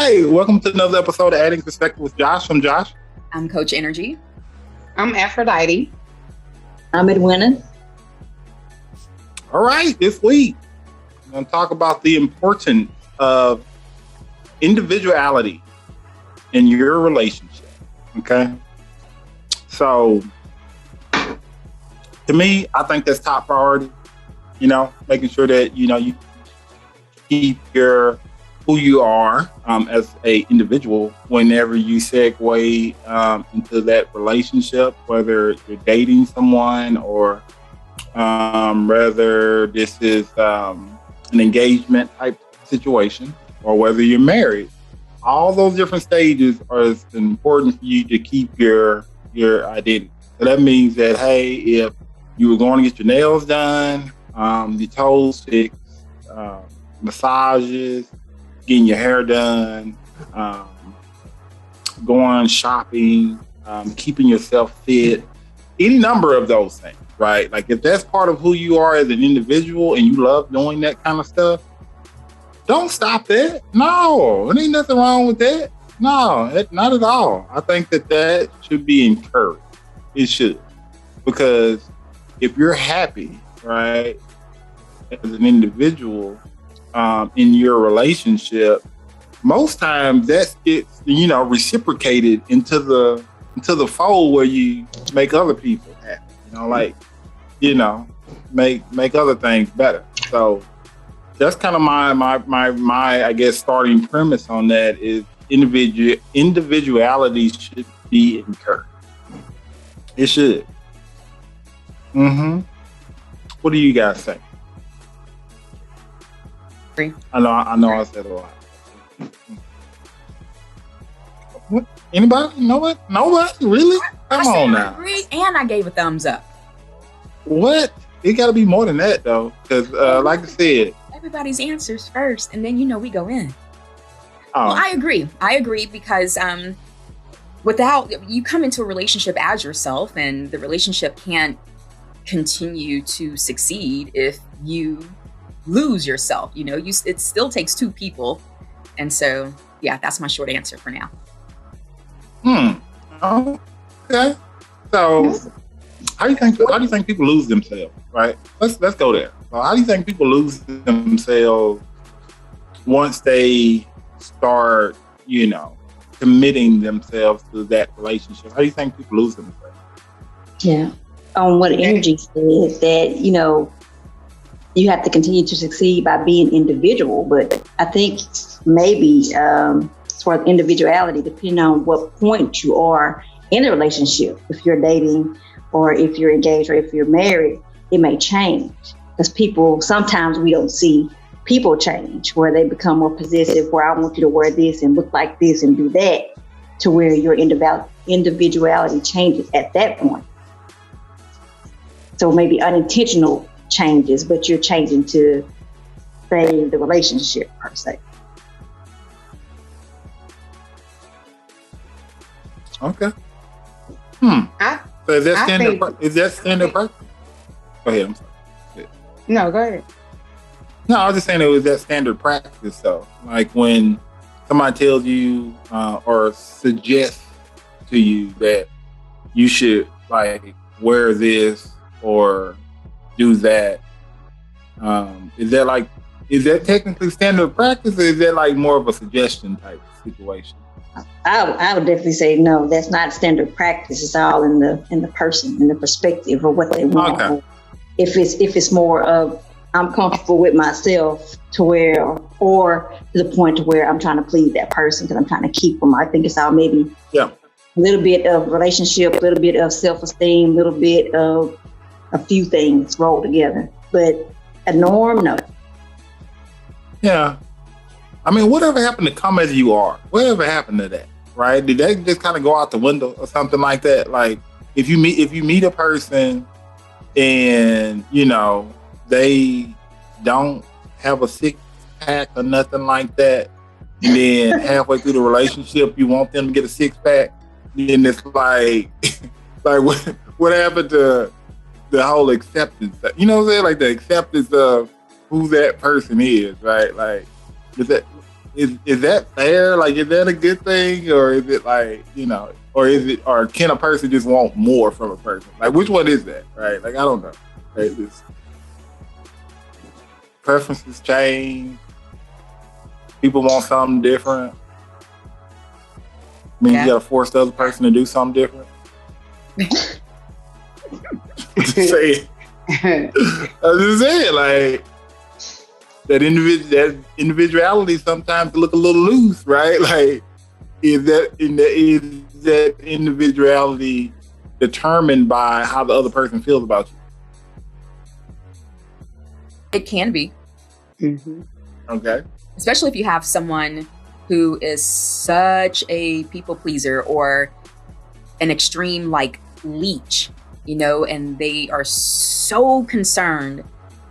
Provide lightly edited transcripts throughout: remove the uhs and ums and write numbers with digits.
right, welcome to another episode of Adding Perspective with Josh. I'm Josh. I'm Coach Nrgy. I'm Aphrodite. I'm Edwina. All right, this week I'm going to talk about the importance of individuality in your relationship. Okay, so to me, I think that's top priority. You know, making sure that you keep who you are as a individual whenever you segue into that relationship, whether you're dating someone or whether this is an engagement type situation or whether you're married. All those different stages are important for you to keep your identity. So that means that, hey, if you were going to get your nails done, your toes fixed, massages, getting your hair done, going shopping, keeping yourself fit, any number of those things, right? Like if that's part of who you are as an individual and you love doing that kind of stuff, don't stop that. No, there ain't nothing wrong with that. No, not at all. I think that should be encouraged. It should. Because if you're happy, right, as an individual, in your relationship, most times that gets reciprocated into the fold where you make other people happy. Make other things better. So that's kind of my I guess starting premise on that is individuality should be encouraged. It should. What do you guys think? I know I said a lot. What? Anybody? Nobody? Really? Come on now. I agree, and I gave a thumbs up. What? It got to be more than that, though. Because, like I said, everybody's answers first, and then we go in. Oh. Well, I agree because without you come into a relationship as yourself, and the relationship can't continue to succeed if you lose yourself. It still takes two people, and so that's my short answer for now. Okay. So how do you think people lose themselves? Right. Let's go there. So how do you think people lose themselves once they start committing themselves to that relationship? How do you think people lose themselves? Yeah. On what Nrgy said, that you have to continue to succeed by being individual. But I think maybe as far as individuality, depending on what point you are in a relationship, if you're dating or if you're engaged or if you're married, it may change. Because sometimes we don't see people change, where they become more possessive, where I want you to wear this and look like this and do that, to where your individuality changes at that point. So maybe unintentional changes, but you're changing to save the relationship per se. Okay. So is that standard practice? Go ahead. I'm sorry. No, go ahead. No, I was just saying it was that standard practice, though. Like when somebody tells you or suggests to you that you should wear this or do that. Is that technically standard practice, or is that more of a suggestion type situation? I would definitely say no. That's not standard practice. It's all in the person, in the perspective of what they want. Okay. If it's more of I'm comfortable with myself to where, or to the point to where I'm trying to please that person because I'm trying to keep them. I think it's all maybe a little bit of relationship, a little bit of self-esteem, a little bit of a few things rolled together, but a norm, no. Yeah. I mean, whatever happened to come as you are? Whatever happened to that, right? Did that just kind of go out the window or something like that? Like if you meet a person and, they don't have a six pack or nothing like that, and then halfway through the relationship, you want them to get a six pack, then it's like what happened to the whole acceptance? You know what I'm saying? Like the acceptance of who that person is, right? Like, is that fair? Like, is that a good thing, or is it like, or can a person just want more from a person? Like, which one is that, right? Like, I don't know. Right? Preferences change. People want something different. I mean, you gotta force the other person to do something different. Just saying. I was just saying, like, that individuality sometimes look a little loose, right? Like, is that individuality determined by how the other person feels about you? It can be. Mm-hmm. Okay. Especially if you have someone who is such a people pleaser or an extreme like leech, and they are so concerned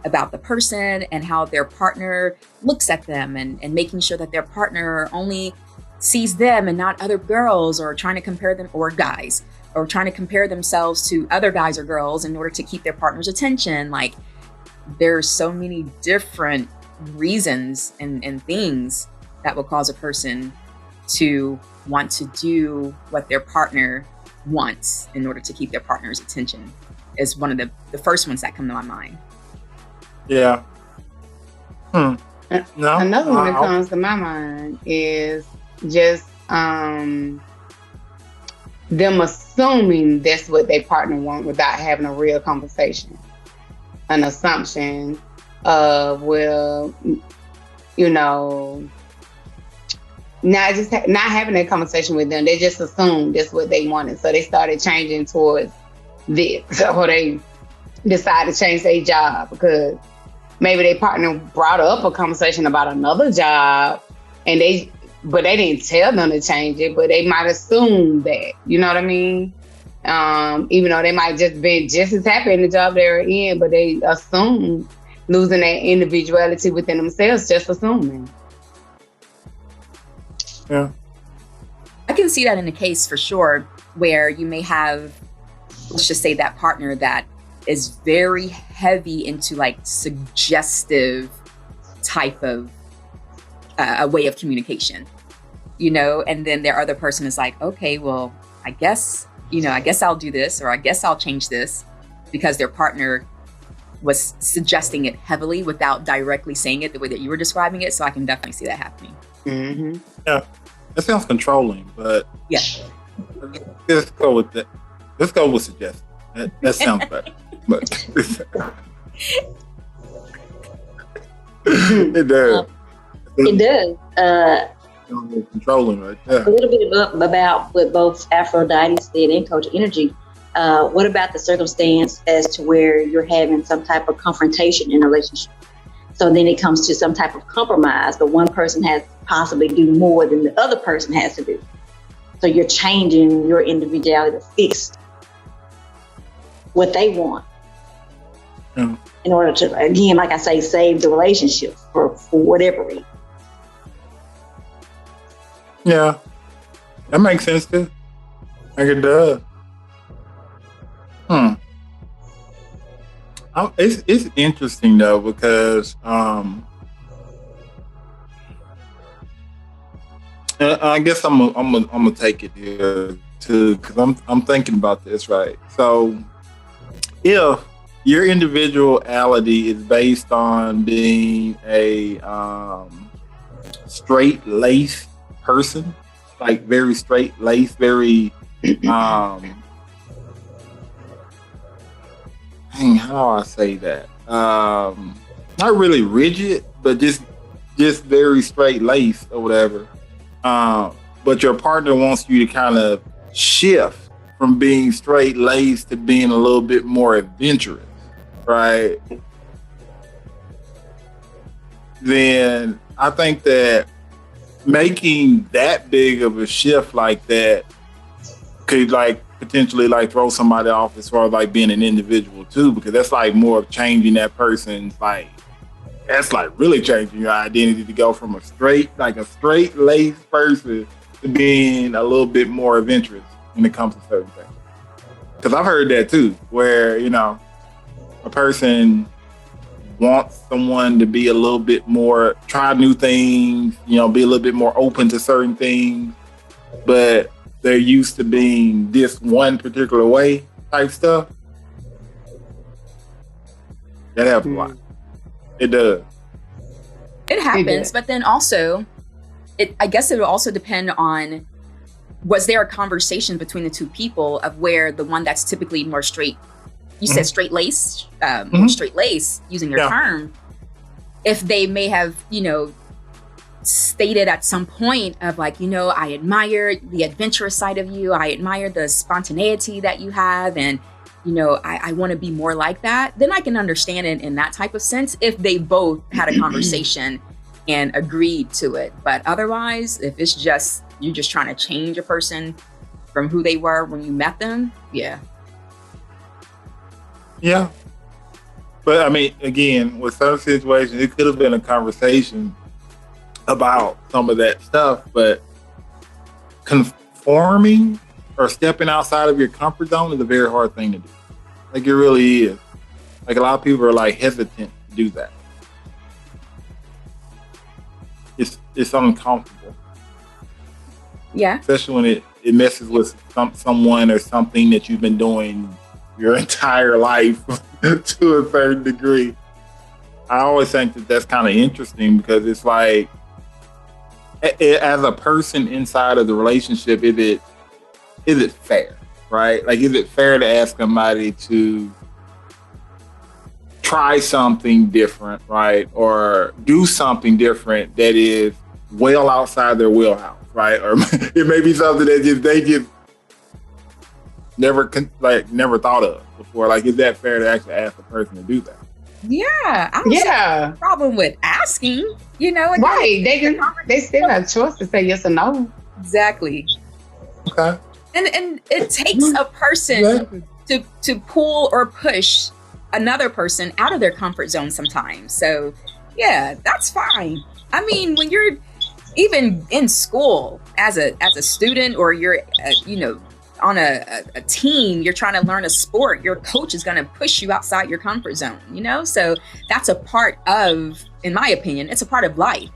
about the person and how their partner looks at them and making sure that their partner only sees them and not other girls, or trying to compare them, or guys, or trying to compare themselves to other guys or girls in order to keep their partner's attention. Like, there's so many different reasons and things that will cause a person to want to do what their partner wants in order to keep their partner's attention, is one of the first ones that come to my mind. Yeah. No. Another one that comes to my mind is just them assuming that's what their partner want without having a real conversation. An assumption of, well, not having a conversation with them. They just assumed that's what they wanted. So they started changing towards this, or they decided to change their job because maybe their partner brought up a conversation about another job, but they didn't tell them to change it, but they might assume that, you know what I mean? Even though they might just be just as happy in the job they're in, but they assume losing their individuality within themselves, just assuming. Yeah. I can see that in a case for sure, where you may have, let's just say, that partner that is very heavy into like suggestive type of a way of communication, and then their other person is like, okay, well, I guess I'll do this, or I guess I'll change this, because their partner was suggesting it heavily without directly saying it the way that you were describing it. So I can definitely see that happening. Mm-hmm. Yeah. That sounds controlling, but yeah. Let's go with that. Let's go with suggestion. That sounds better. But it does. It does. Controlling right there. A little bit about what both Aphrodite said and Coach Nrgy. What about the circumstance as to where you're having some type of confrontation in a relationship? So then it comes to some type of compromise, but one person has to possibly do more than the other person has to do. So you're changing your individuality to fix what they want. Mm. In order to, again, like I say, save the relationship for whatever reason. Yeah, that makes sense too. Like it does. It's interesting though, because I guess I'm gonna take it here too, because I'm thinking about this, right? So if your individuality is based on being a straight-laced person, like very straight-laced, very how do I say that? Not really rigid, but just very straight-laced or whatever. But your partner wants you to kind of shift from being straight-laced to being a little bit more adventurous, right? Then I think that making that big of a shift like that could like potentially like throw somebody off as far as like being an individual too, because that's like more of changing that person's like, that's like really changing your identity to go from a straight-laced person to being a little bit more adventurous when it comes to certain things. Because I've heard that too, where, a person want someone to be a little bit more, try new things, be a little bit more open to certain things, but they're used to being this one particular way type stuff. That happens a lot. It does. It happens, but then also, I guess it will also depend on, was there a conversation between the two people of where the one that's typically more straight, you said straight-laced, more straight-laced, using your term, if they may have, stated at some point of like, I admire the adventurous side of you. I admire the spontaneity that you have. And, I want to be more like that. Then I can understand it in that type of sense if they both had a conversation and agreed to it. But otherwise, if it's just, you're just trying to change a person from who they were when you met them. Yeah. Yeah. But I mean, again, with certain situations, it could have been a conversation about some of that stuff, but conforming or stepping outside of your comfort zone is a very hard thing to do. Like, it really is. Like, a lot of people are like hesitant to do that. It's uncomfortable. Yeah. Especially when it messes with someone or something that you've been doing your entire life to a certain degree. I always think that that's kind of interesting because it's like, as a person inside of the relationship, is it fair, right? Like, is it fair to ask somebody to try something different, right? Or do something different that is well outside their wheelhouse, right? Or it may be something that they just never thought of before. Like, is that fair to actually ask a person to do that? Yeah. I don't see a problem with asking, Right. They still have a choice to say yes or no. Exactly. Okay. And it takes a person to pull or push another person out of their comfort zone sometimes. So yeah, that's fine. I mean, when you're even in school as a student, or you're on a team, you're trying to learn a sport, your coach is going to push you outside your comfort zone, so that's a part of, in my opinion, it's a part of life,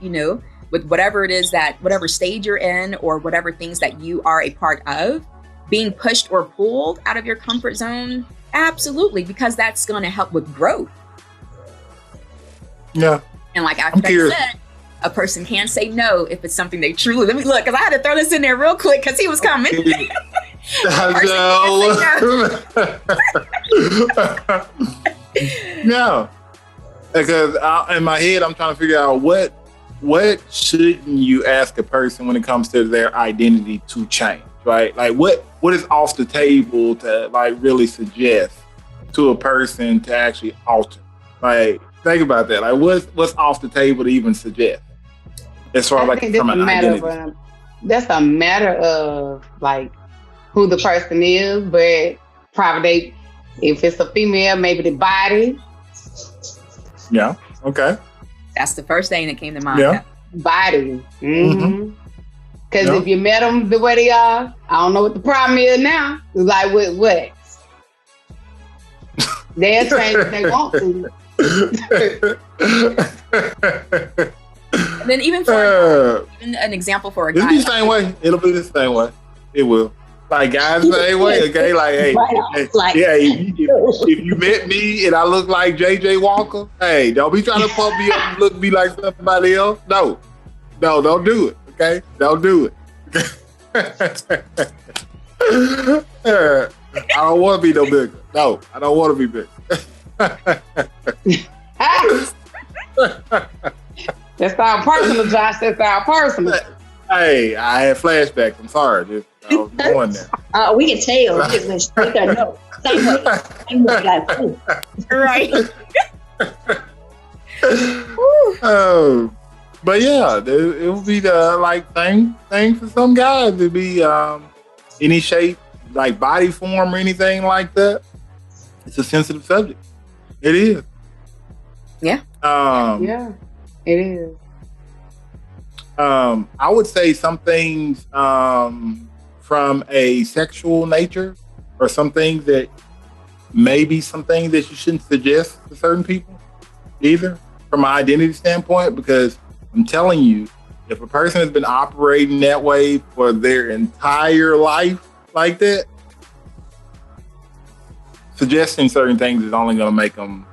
with whatever it is whatever stage you're in, or whatever things that you are a part of, being pushed or pulled out of your comfort zone. Absolutely. Because that's going to help with growth. Yeah. And like I said, a person can say no if it's something they truly, let me look, because I had to throw this in there real quick because he was coming. No, because in my head, I'm trying to figure out what shouldn't you ask a person when it comes to their identity to change, right? Like, what is off the table to like really suggest to a person to actually alter? Like, think about that. Like, what's off the table to even suggest? As far as like from an identity. That's a matter of like who the person is, but probably if it's a female, maybe the body. Yeah. Okay. That's the first thing that came to mind. Yeah. Body. Mm-hmm. Because if you met them the way they are, I don't know what the problem is now. It's like, what? They'll change if they want to. And then even for even an example for a guy. It'll be the same way. It'll be the same way. It will. Like, guys the same way, okay? Like, hey, if you met me and I look like JJ Walker, hey, don't be trying to pump me up and look me like somebody else. No, don't do it, okay? Don't do it. I don't want to be no bigger. No, I don't want to be bigger. That's our personal, Josh. That's our personal. Hey, I had flashbacks. I'm sorry. I was going there. We can tell. We just went straight there. No, same way. Like, ooh. Right. But yeah, it would be the like thing for some guys to be any shape, like body form or anything like that. It's a sensitive subject. It is. Yeah. Yeah, it is. I would say some things from a sexual nature, or some things that maybe some things that you shouldn't suggest to certain people. either from an identity standpoint, because I'm telling you, if a person has been operating that way for their entire life like that, suggesting certain things is only going to make them,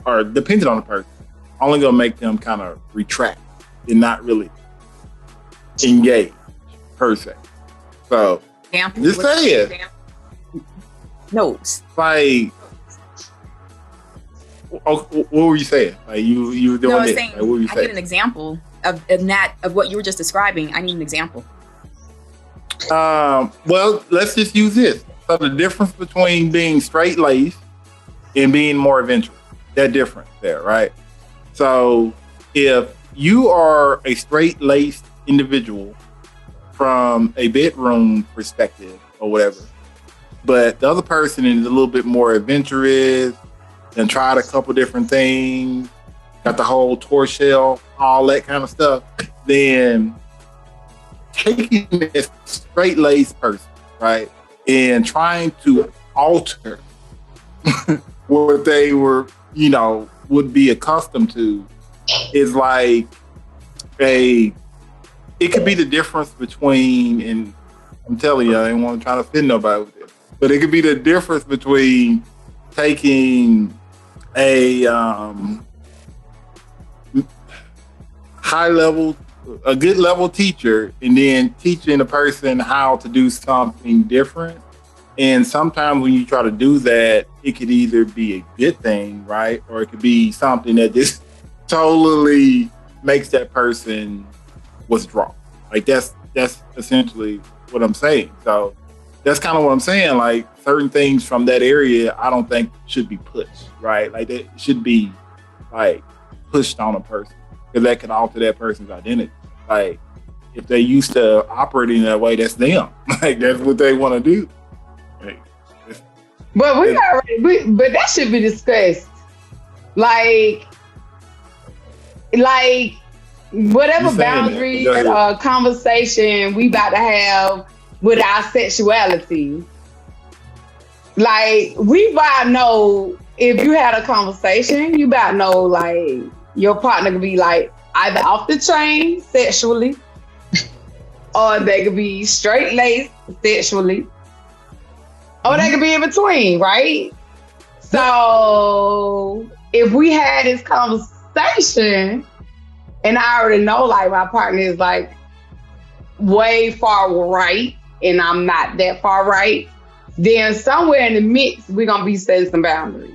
or depending on the person, only going to make them kind of retract and not really engage per se. So, just say it. No. Like, what were you saying? Like you were doing no, I was this. saying, Like, what were you I saying? need an example of what you were just describing. I need an example. Well, let's just use this. So the difference between being straight-laced and being more adventurous, that difference there, right? So if you are a straight-laced individual from a bedroom perspective or whatever, but the other person is a little bit more adventurous and tried a couple different things, got the whole tour shell, all that kind of stuff, then taking this straight-laced person, right, and trying to alter what they were, would be accustomed to is like it could be the difference between, and I'm telling you, I didn't want to try to offend nobody with this, but it could be the difference between taking a a good level teacher and then teaching a person how to do something different. And sometimes when you try to do that, it could either be a good thing, right? Or it could be something that just totally makes that person withdraw. Like that's essentially what I'm saying. So that's kind of what I'm saying. Like certain things from that area, I don't think should be pushed, right? Like that should be like pushed on a person because that could alter that person's identity. Like if they used to operating that way, that's them. Like that's what they want to do. Like, but but that should be discussed. Like whatever boundary or conversation we about to have with our sexuality, like we about know if you had a conversation, you about know like your partner could be like either off the chain sexually, or they could be straight laced sexually, or they could be in between, right? So if we had this conversation, and I already know like my partner is like way far right, and I'm not that far right, then somewhere in the mix, we're gonna be setting some boundaries.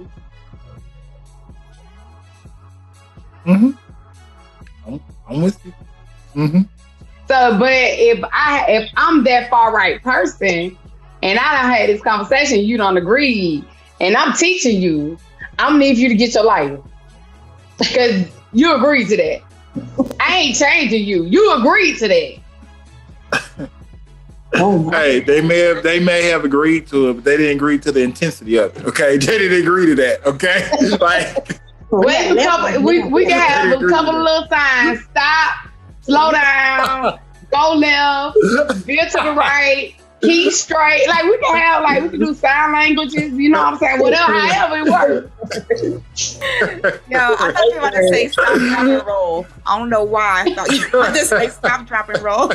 Mm-hmm. I'm with you. Mm-hmm. So, but if I'm that far right person, and I done had this conversation, you don't agree, and I'm teaching you, I'm gonna need you to get your life because you agreed to that. I ain't changing you. You agreed to that. Hey, they may have agreed to it, but they didn't agree to the intensity of it. Okay, they didn't agree to that. Okay, like we can have a couple of little signs. Stop, slow down, go left, veer to the right, keep straight. Like we can do sign languages. You know what I'm saying? Whatever, however it works. No, I thought you were about to say stop, drop, and roll. I don't know why. I thought you were about to say stop, drop, and roll.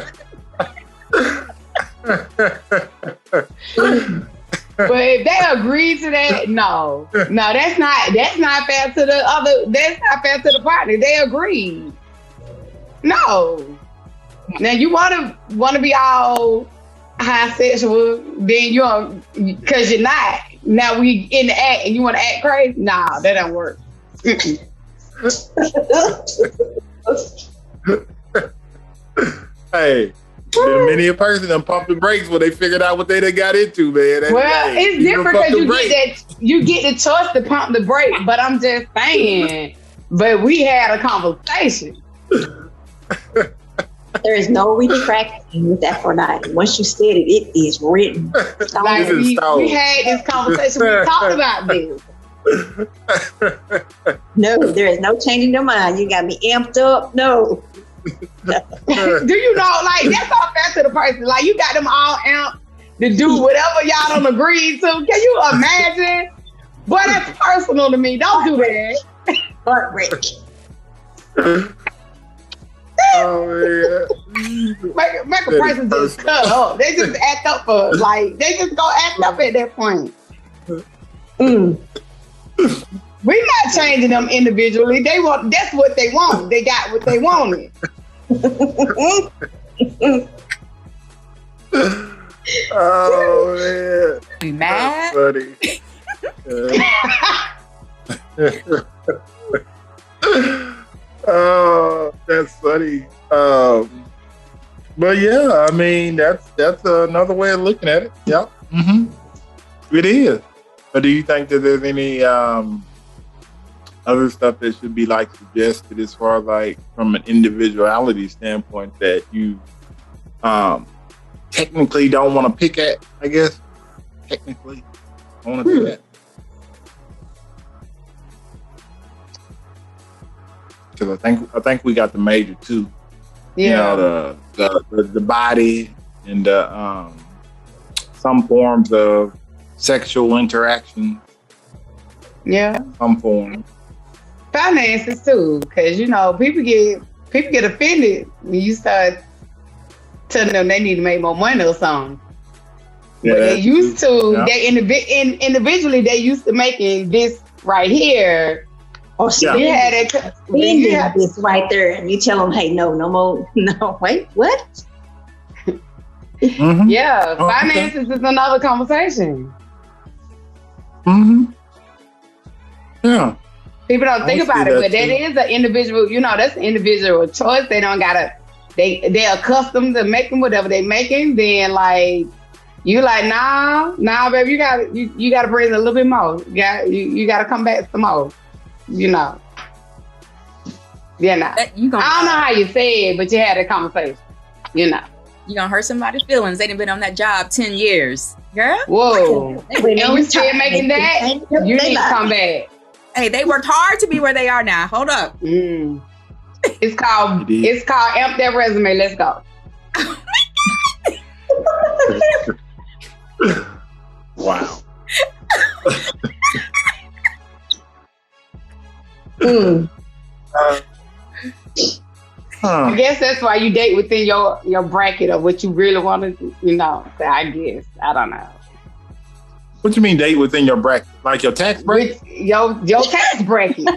But if they agree to that, no, that's not fair to the other. That's not fair to the partner. They agreed. No. Now you want to be all high sexual, then because you're not. Now we in the act and you want to act crazy? Nah, that don't work. Hey. Many a person done pumped the brakes when they figured out what they done got into, man. It's different because you get the choice to pump the brake, but I'm just saying, but we had a conversation. There is no retracting with Aphrodite. Once you said it, it is written. Like we had this conversation, we talked about this. No, there is no changing your mind. You got me amped up. No. Do you know, like that's all fair to the person. Like you got them all amped to do whatever y'all don't agree to. Can you imagine Boy, that's personal to me. Don't do that. Heartbreak. Oh man. Make a person just cut up. They just act up for like they just go act up at that point. We're not changing them individually. They want that's what they want. They got what they wanted. Oh man. We mad? Funny. Oh, that's funny. But yeah, I mean that's another way of looking at it. Yep. Mm-hmm. It is. But do you think that there's any other stuff that should be like suggested as far as like from an individuality standpoint that you technically don't want to pick at? I guess technically, I want to do that. Because I think we got the major two. Yeah. You know, the body and some forms of sexual interaction. Yeah. Some form. Finances too, because you know people get offended when you start telling them they need to make more money or something. Yeah, but they used to. Yeah. They individually they used to making this right here. Or so You had it. this right there, and you tell them, "Hey, no more, no, wait, what?" Mm-hmm. Yeah, Oh, finances is another conversation. Mm-hmm. Yeah. People don't think I about see it, that but that too. is an individual. You know, that's an individual choice. They don't gotta. They're accustomed to making whatever they making. Then like you like nah, baby, you gotta bring it a little bit more. You gotta come back some more. You know. Yeah, nah. I don't know how you say it, but you had a conversation. You know. You gonna hurt somebody's feelings. They done been on that job 10 years. Girl. Whoa. And you still making that? You need to come back. Hey, they worked hard to be where they are now. Hold up. It's called Amp That Resume. Let's go. Wow. I guess that's why you date within your bracket of what you really want to do, you know. So I guess. I don't know. What you mean date within your bracket? Like your tax bracket? Your tax bracket. Oh,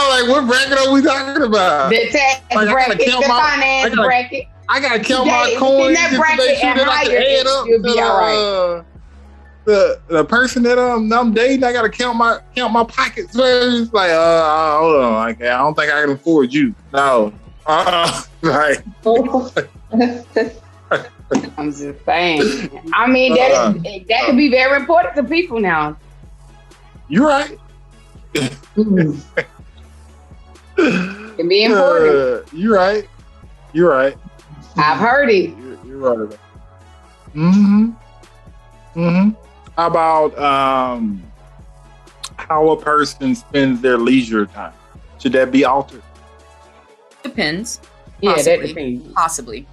like what bracket are we talking about? The tax bracket, the finance bracket. I gotta count my coins that just to bracket make sure that I can add up. You'll be all right. The person that I'm dating, I gotta count my pockets. It's like, hold on, I don't think I can afford you. No, right. I'm just saying. I mean, that could be very important to people now. You're right. It can be important. You're right. I've heard it. You're right. Mm-hmm. Mm-hmm. How about how a person spends their leisure time? Should that be altered? Depends. Yeah, Possibly. that depends. Possibly.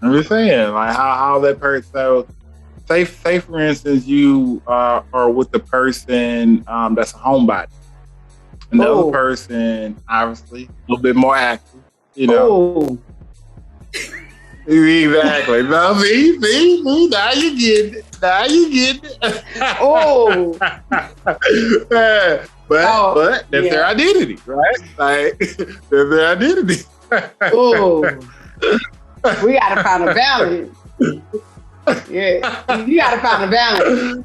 I'm just saying, like how that person. So, say for instance, you are with the person that's a homebody, and the other person obviously a little bit more active. You know. Exactly. Now, see, now you get it. Oh. But that's their identity, right? Like that's their identity. Oh. We gotta find a balance. Yeah, you gotta find a balance.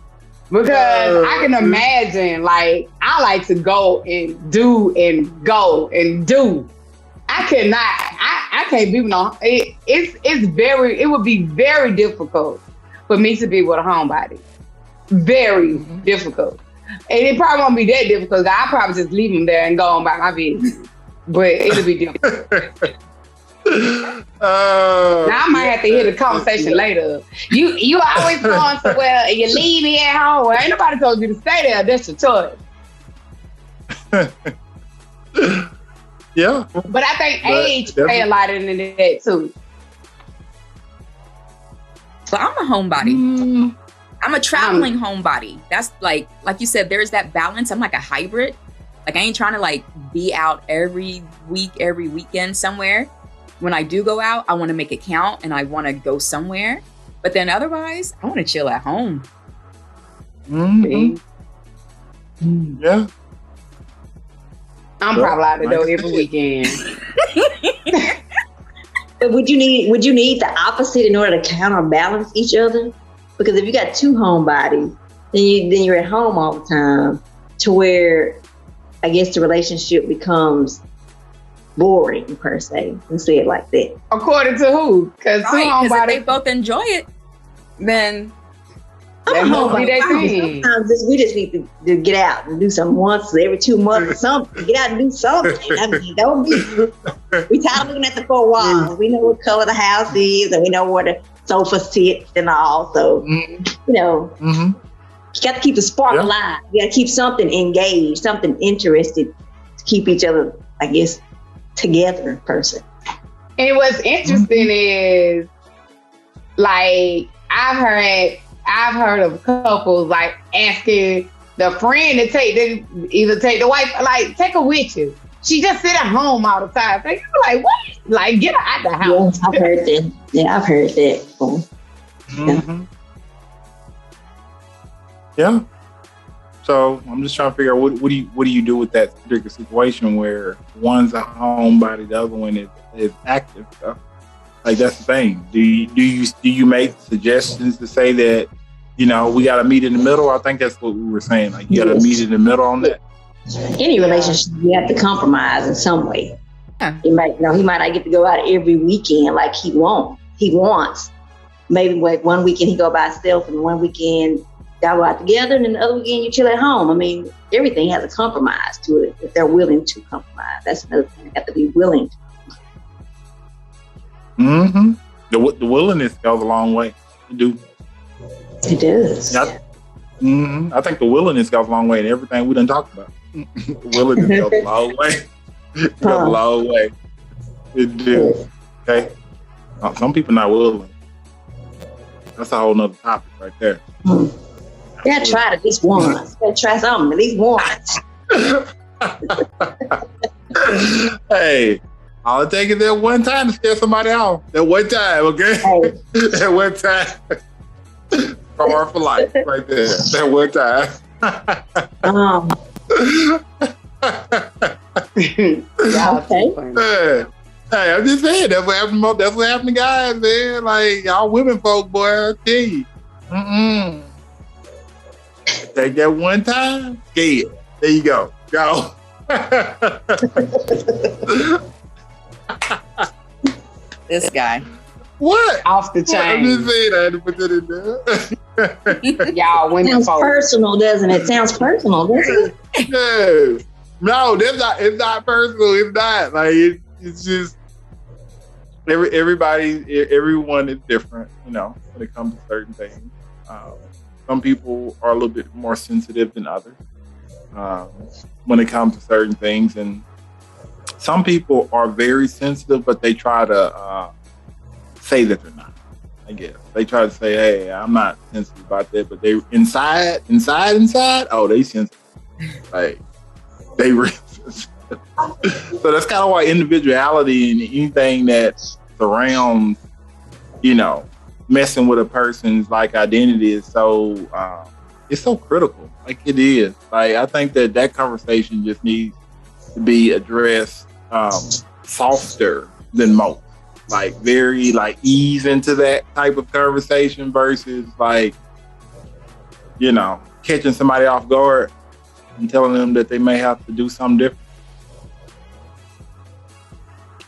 Because I can imagine, like, I like to go and do and go and do. I cannot. I can't be with no. It would be very difficult for me to be with a homebody. Very difficult. And it probably won't be that difficult. I'll probably just leave them there and go on by my business. But it'll be difficult. Now I might have to hear the conversation later. You always going somewhere and you leave me at home. Well, ain't nobody told you to stay there. That's your choice. Yeah. But I think age play a lot into that too. So I'm a homebody. I'm a traveling homebody. That's like you said, there's that balance. I'm like a hybrid. Like I ain't trying to like be out every week, every weekend somewhere. When I do go out, I want to make it count and I want to go somewhere. But then otherwise, I want to chill at home. Mm-hmm. Yeah. I'm probably out the door every weekend. But would you need the opposite in order to counterbalance each other? Because if you got two homebodies, then you're at home all the time, to where I guess the relationship becomes boring per se, and say it like that. According to who? Because if they both enjoy it, then that must be their thing. Sometimes we just need to get out and do something once every 2 months or something. Get out and do something. I mean, don't be. We tired of looking at the four walls. We know what color the house is, and we know where the sofa sits and all. So, you know, you got to keep the spark alive. You got to keep something engaged, something interested to keep each other, I guess, together, person. And what's interesting is, like, I've heard of couples like asking the friend to take the wife, like, take her with you. She just sit at home all the time. They like, what? Like, get her out the house. Yeah, I've heard that. Yeah, I've heard that before. Mm-hmm. Yeah. So I'm just trying to figure out what do you do with that particular situation where one's a homebody, the other one is active. So, like, that's the thing. Do you make suggestions to say that, you know, we got to meet in the middle? I think that's what we were saying. Like, you got to meet in the middle on that. Any relationship, you have to compromise in some way. Yeah. He might not get to go out every weekend like he wants. Maybe like one weekend he go by himself, and one weekend y'all go out together, and then the other weekend you chill at home. I mean, everything has a compromise to it if they're willing to compromise. That's another thing. They have to be willing to. Mm-hmm. The willingness goes a long way. It do. It does. I think the willingness goes a long way in everything we done talked about. Willingness goes a long way. It goes a long way. It do. Okay. Some people not willing. That's a whole nother topic right there. You gotta try it at least once. You gotta try something at least once. Hey, all it takes is that one time to scare somebody off. That one time, okay? Hey. That one time. Car for life, right there. That one time. Okay. Hey, I'm just saying, that's what happened to guys, man. Like, y'all women folk, boy, I tell you. Take that one time, scared. There you go. Go. This guy. What? Off the chain. I'm just saying, I had to put that in there. Y'all women Sounds folk. personal, doesn't it? Sounds personal, doesn't it? Yes. No, it's not personal. It's not. Like, it's just everyone is different, you know, when it comes to certain things. Some people are a little bit more sensitive than others when it comes to certain things. And some people are very sensitive, but they try to say that they're not, I guess. They try to say, hey, I'm not sensitive about that. But they inside, oh, they sensitive. Like, they really sensitive. So that's kind of why individuality and anything that surrounds, you know, messing with a person's like identity is so it's so critical. Like, it is. Like, I think that conversation just needs to be addressed softer than most. Like, very like ease into that type of conversation versus like, you know, catching somebody off guard and telling them that they may have to do something different.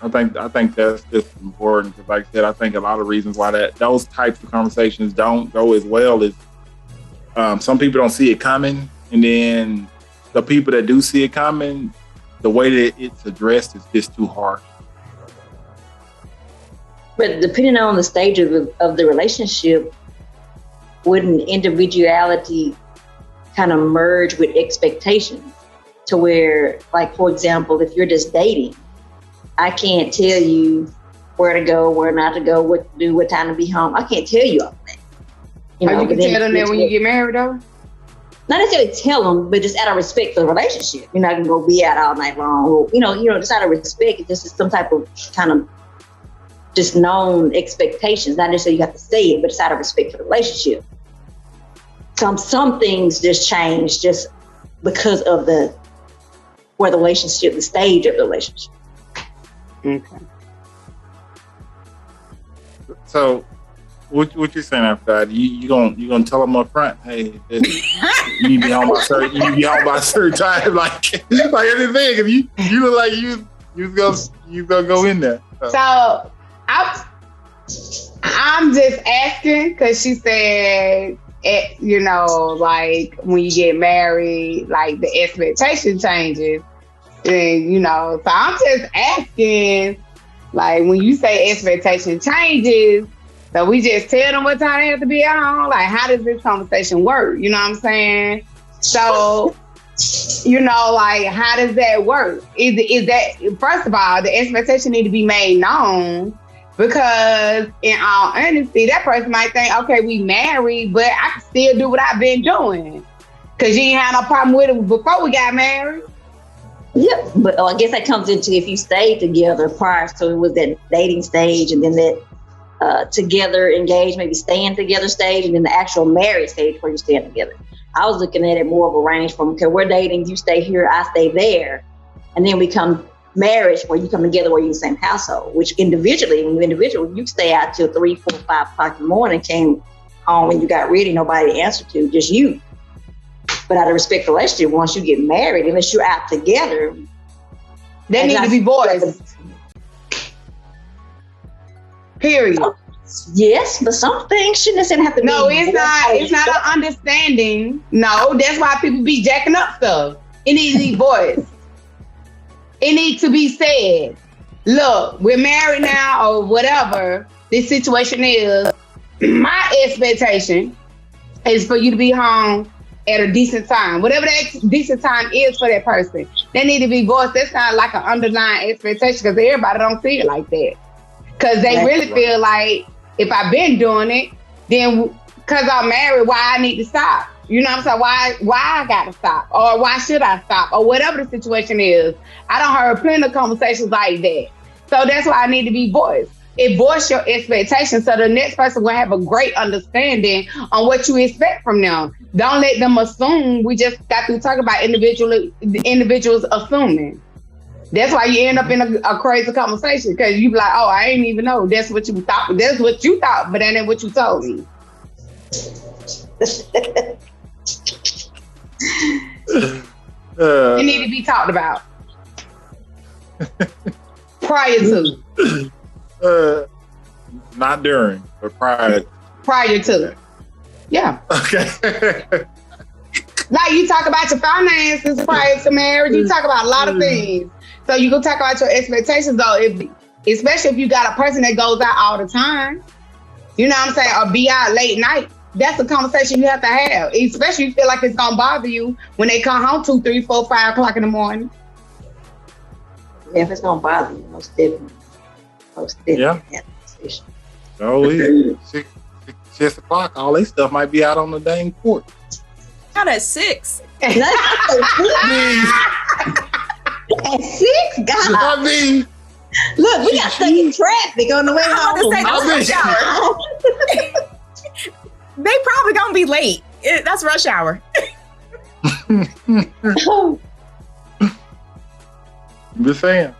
I think that's just important because, like I said, I think a lot of reasons why those types of conversations don't go as well is some people don't see it coming, and then the people that do see it coming, the way that it's addressed is just too harsh. But depending on the stage of the relationship, wouldn't individuality kind of merge with expectations to where, like, for example, if you're just dating, I can't tell you where to go, where not to go, what to do, what time to be home. I can't tell you all that. You can tell them that when you get married, though? Not necessarily tell them, but just out of respect for the relationship. You're not going to go be out all night long. Or, just out of respect, it's just some type of kind of just known expectations. Not necessarily you have to say it, but it's out of respect for the relationship. Some things just change just because of the stage of the relationship. Okay. So, what you saying after that? You gonna tell them up front? Hey, you need to be home by certain time, like everything. If you look like you gonna go in there. So I'm just asking because she said, like when you get married, like the expectation changes, and so I'm just asking, like when you say expectation changes, so we just tell them what time they have to be at home. Like, how does this conversation work? You know what I'm saying? So, like, how does that work? Is that, first of all, the expectation need to be made known, because in all honesty, that person might think, okay, we married, but I can still do what I've been doing. Because you ain't had no problem with it before we got married. Yeah, but I guess that comes into if you stayed together prior. So it was that dating stage, and then that together, engaged, maybe staying together stage, and then the actual marriage stage where you're staying together. I was looking at it more of a range from, okay, we're dating, you stay here, I stay there. And then we come marriage where you come together where you're in the same household, which individually, when you're individual, you stay out till 3, 4, 5 o'clock in the morning, came home when you got ready, nobody to answer to, just you. But out of respect for relationship, once you get married, unless you're out together, they need to be voiced. Period. Yes, but some things shouldn't necessarily have to be. No, it's not. It's not an understanding. No, that's why people be jacking up stuff. It needs to be voiced. It needs to be said. Look, we're married now, or whatever this situation is. My expectation is for you to be home at a decent time, whatever that decent time is for that person. They need to be voiced. That's not like an underlying expectation, because everybody don't see it like that. Because they really feel like, if I've been doing it, then because I'm married, why I need to stop? You know what I'm saying? Why I got to stop? Or why should I stop? Or whatever the situation is. I done heard plenty of conversations like that. So that's why I need to be voiced. It voice your expectations so the next person will have a great understanding on what you expect from them. Don't let them assume. We just got to talk about individuals assuming. That's why you end up in a crazy conversation, because you be like, oh, I ain't even know. That's what you thought. That's what you thought, but that ain't what you told me. It need to be talked about. Prior to. Not during, but prior. Prior to. Yeah. Okay. Like you talk about your finances prior to marriage. You talk about a lot of things. So you can talk about your expectations, though, especially if you got a person that goes out all the time. You know what I'm saying? Or be out late night. That's a conversation you have to have, especially if you feel like it's going to bother you when they come home 2, 3, 4, 5 o'clock in the morning. Yeah, if it's going to bother you, most definitely. Yeah. Oh, yeah. 6 o'clock, all this stuff might be out on the dang court. Not at 6. At 6, God. I mean, look, we got stuck in traffic on the way home. They probably gonna be late. That's rush hour. I'm just saying.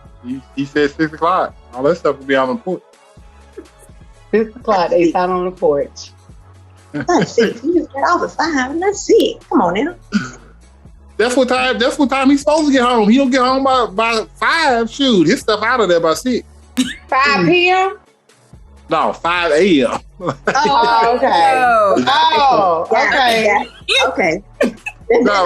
He said 6 o'clock. All that stuff will be out on the porch. 6 o'clock, they out on the porch. That's 6. You just got off at 5, and that's it. Come on now. That's what time he's supposed to get home. He don't get home by 5. Shoot, his stuff out of there by 6. 5 p.m.? No, 5 a.m. Oh, okay. Oh, okay. Okay. No,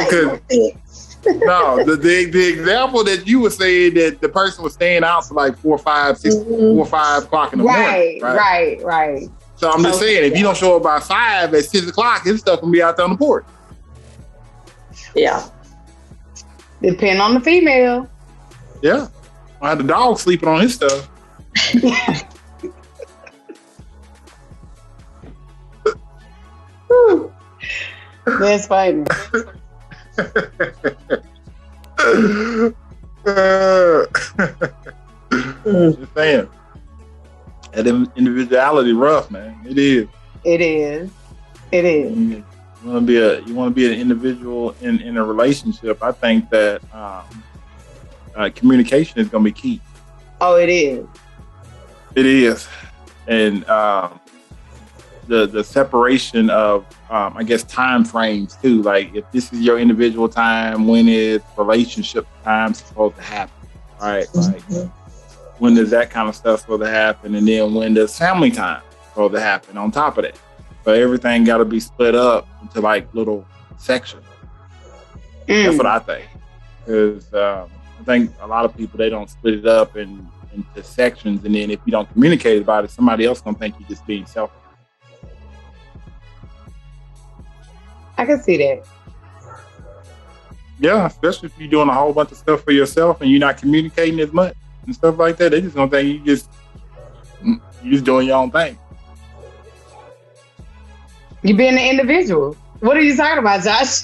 because the example that you were saying that the person was staying out for like 4, 5, 6, 4, 5 o'clock in the morning. Right. So I'm just saying, if you don't show up by 5 at 6 o'clock, his stuff can be out there on the porch. Yeah. Depend on the female. Yeah. I had the dog sleeping on his stuff. That's funny. Just saying. That individuality rough, man. It is. It is. It is. You want to be an individual in a relationship. I think that communication is going to be key. Oh, it is. It is, and the separation of I guess time frames too. Like if this is your individual time, when is relationship time supposed to happen? Right? Like when does that kind of stuff supposed to happen, and then when does family time supposed to happen on top of that? So everything got to be split up into like little sections. That's what I think. Because I think a lot of people, they don't split it up into sections, and then if you don't communicate about it, somebody else gonna think you're just being selfish. I can see that. Yeah, especially if you're doing a whole bunch of stuff for yourself and you're not communicating as much and stuff like that. They just gonna think you just doing your own thing. You being an individual. What are you talking about, Josh?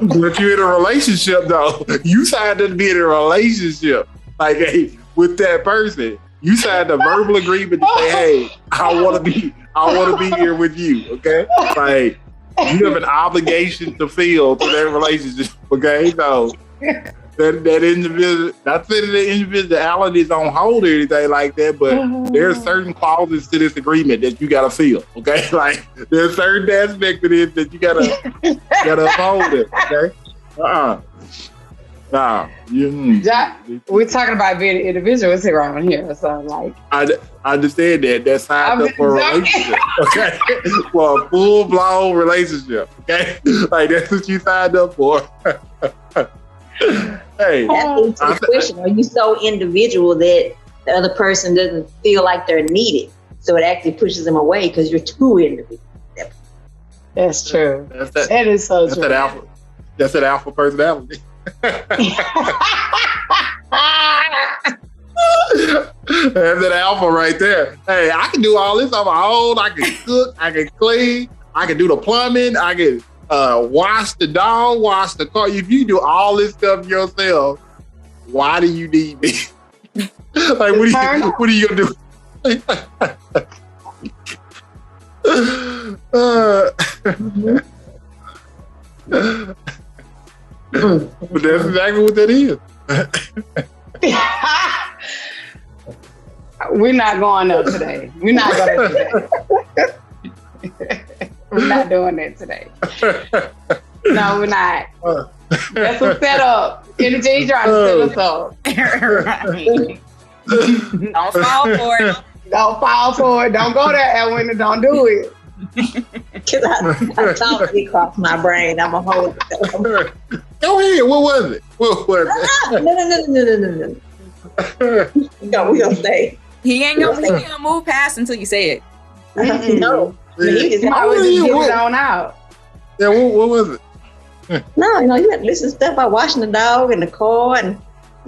But you're in a relationship, though. You signed up to be in a relationship, like, hey, with that person. You signed a verbal agreement to say, hey, I want to be here with you. Okay, like you have an obligation to feel to that relationship. Okay, so that individual, not saying that individuality is on hold or anything like that, but there are certain clauses to this agreement that you gotta feel. Okay, like there's certain aspects of it that you gotta uphold it. Okay, we're talking about being individuals around here, so like I understand that. That's signed up for a relationship. Okay, for a full blown relationship. Okay, like that's what you signed up for. Hey, that's the question. Are you so individual that the other person doesn't feel like they're needed? So it actually pushes them away because you're too individual. That's true. That is so true. That's that alpha personality. That's that alpha right there. Hey, I can do all this on my own. I can cook. I can clean. I can do the plumbing. I can wash the dog, wash the car. If you do all this stuff yourself, why do you need me? Like, what are you gonna do? But that's exactly what that is. We're not going up today. We're not going up today. We're not doing that today. No, we're not. That's a setup. Nrgy trying to set us up. Right. Don't fall for it. Don't fall for it. Don't go there, Edwin. Don't do it. Because I thought it crossed my brain. I'm a hold it. Go ahead. What was it? No. We gonna stay. He ain't gonna move past until you say it. No. He just always just get it on out. Yeah, what was it? No, you have to listen to stuff about washing the dog and the car, and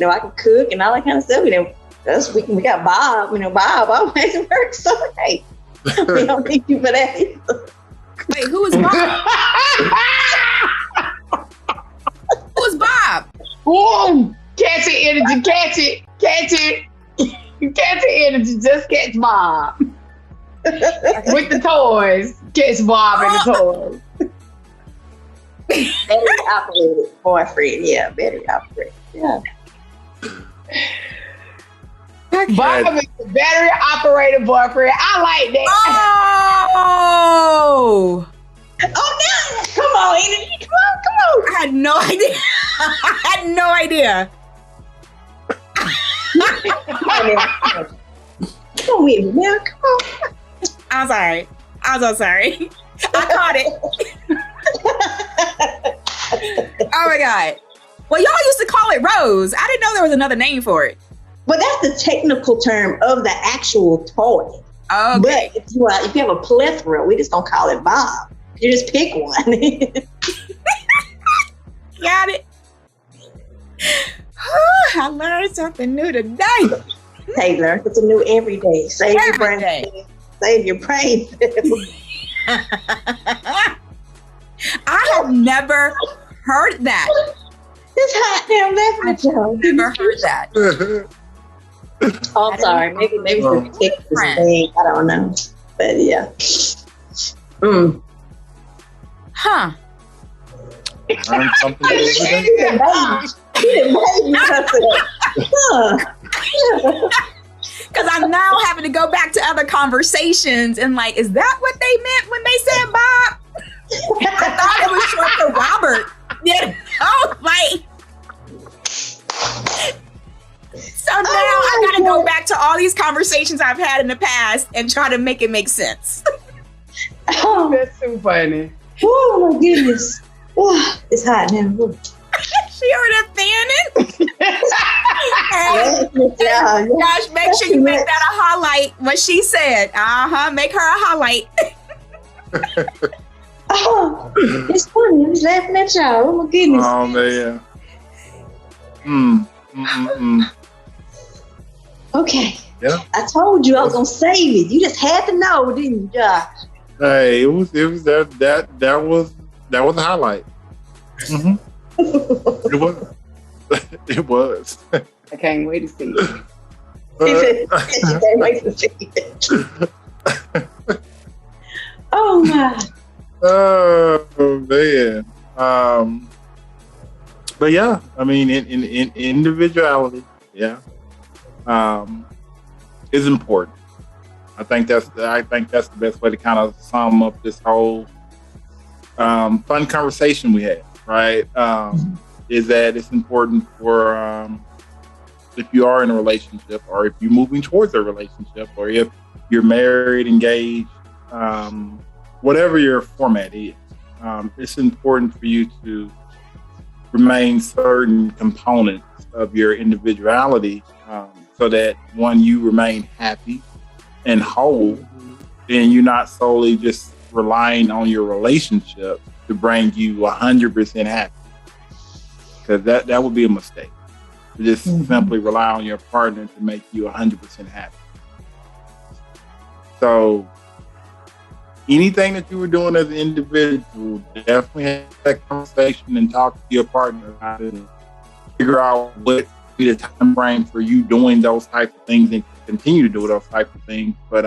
I can cook and all that kind of stuff. We got Bob. Bob always works. So hey, we don't need you for that either. Wait, who is Bob? Who's Bob? Whoa! Catch it, Nrgy. Catch it. Catch it. Catch it, Nrgy. Just catch Bob. With the toys. Catch Bob and the toys. Battery operated boyfriend. Yeah, battery operated. Yeah. Bob is the battery operated boyfriend. I like that. Oh! Oh no! Come on, Nrgy. Come on. I had no idea. Come with me now. Come on. I'm sorry. I'm so sorry. I caught it. Oh my God. Well, y'all used to call it Rose. I didn't know there was another name for it. But that's the technical term of the actual toy. Okay. But if you have a plethora, we just don't call it Bob. You just pick one. Got it. I learned something new today. Hey, learn something new every day. Save your brain. Day. Save your brain. I've never heard that. It's hot now. I'm laughing at y'all. Never heard that. Oh, I'm sorry. Maybe it's the Texas thing. I don't know. But yeah. Huh. Learn something every day. Because I'm now having to go back to other conversations and like, is that what they meant when they said Bob? I thought it was short for Robert. Yeah. Oh, like. So now I gotta go back to all these conversations I've had in the past and try to make it make sense. Oh, that's so funny. Oh my goodness. Oh, it's hot now. She over there fanning. And Josh, make sure you make that a highlight. What she said. Make her a highlight. Oh, it's funny. I was laughing at y'all. Oh my goodness. Oh man. Okay. Yeah. I told you I was gonna save it. You just had to know, didn't you, Josh? Hey, it was that was a highlight. Mm-hmm. It was. I can't wait to see it. Can't wait to see it. Oh my. Oh man. But yeah, I mean, in individuality, yeah, is important. I think that's the best way to kind of sum up this whole fun conversation we had, right? Is that it's important for if you are in a relationship, or if you're moving towards a relationship, or if you're married, engaged, whatever your format is, it's important for you to remain certain components of your individuality, so that one, you remain happy and whole, and you're not solely just relying on your relationship to bring you 100% happy, because that would be a mistake. To just simply rely on your partner to make you 100% happy. So anything that you were doing as an individual, definitely have that conversation and talk to your partner about it and figure out what be the time frame for you doing those types of things and continue to do those types of things. But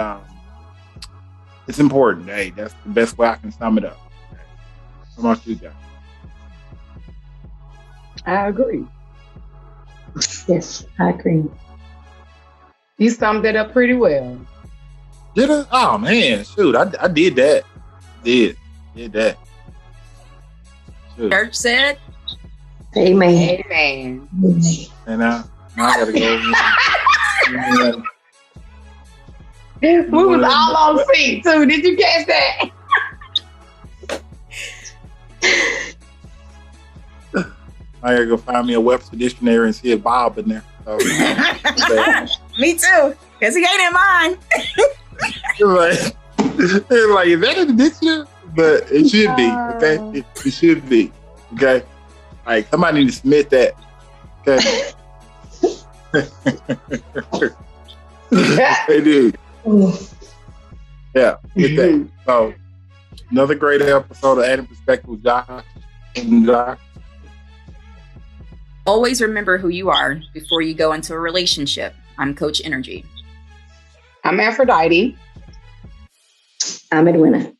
it's important. Hey, that's the best way I can sum it up. How about you guys? I agree. Yes, I agree. You summed it up pretty well. Did I? Oh man, shoot, I did that. Did that. Shoot. Church said. Amen. Amen. And now I gotta go. We was all on feet too. Did you catch that? I gotta go find me a Webster dictionary and see if Bob in there. So, Me too, because he ain't in mine. like, is that in the dictionary? But it should be, okay? It should be, okay? Like, somebody need to submit that, okay? They do. Yeah, get that. So, another great episode of Adding Perspective with Josh. Always remember who you are before you go into a relationship. I'm Coach Nrgy. I'm Aphrodite. I'm Edwina.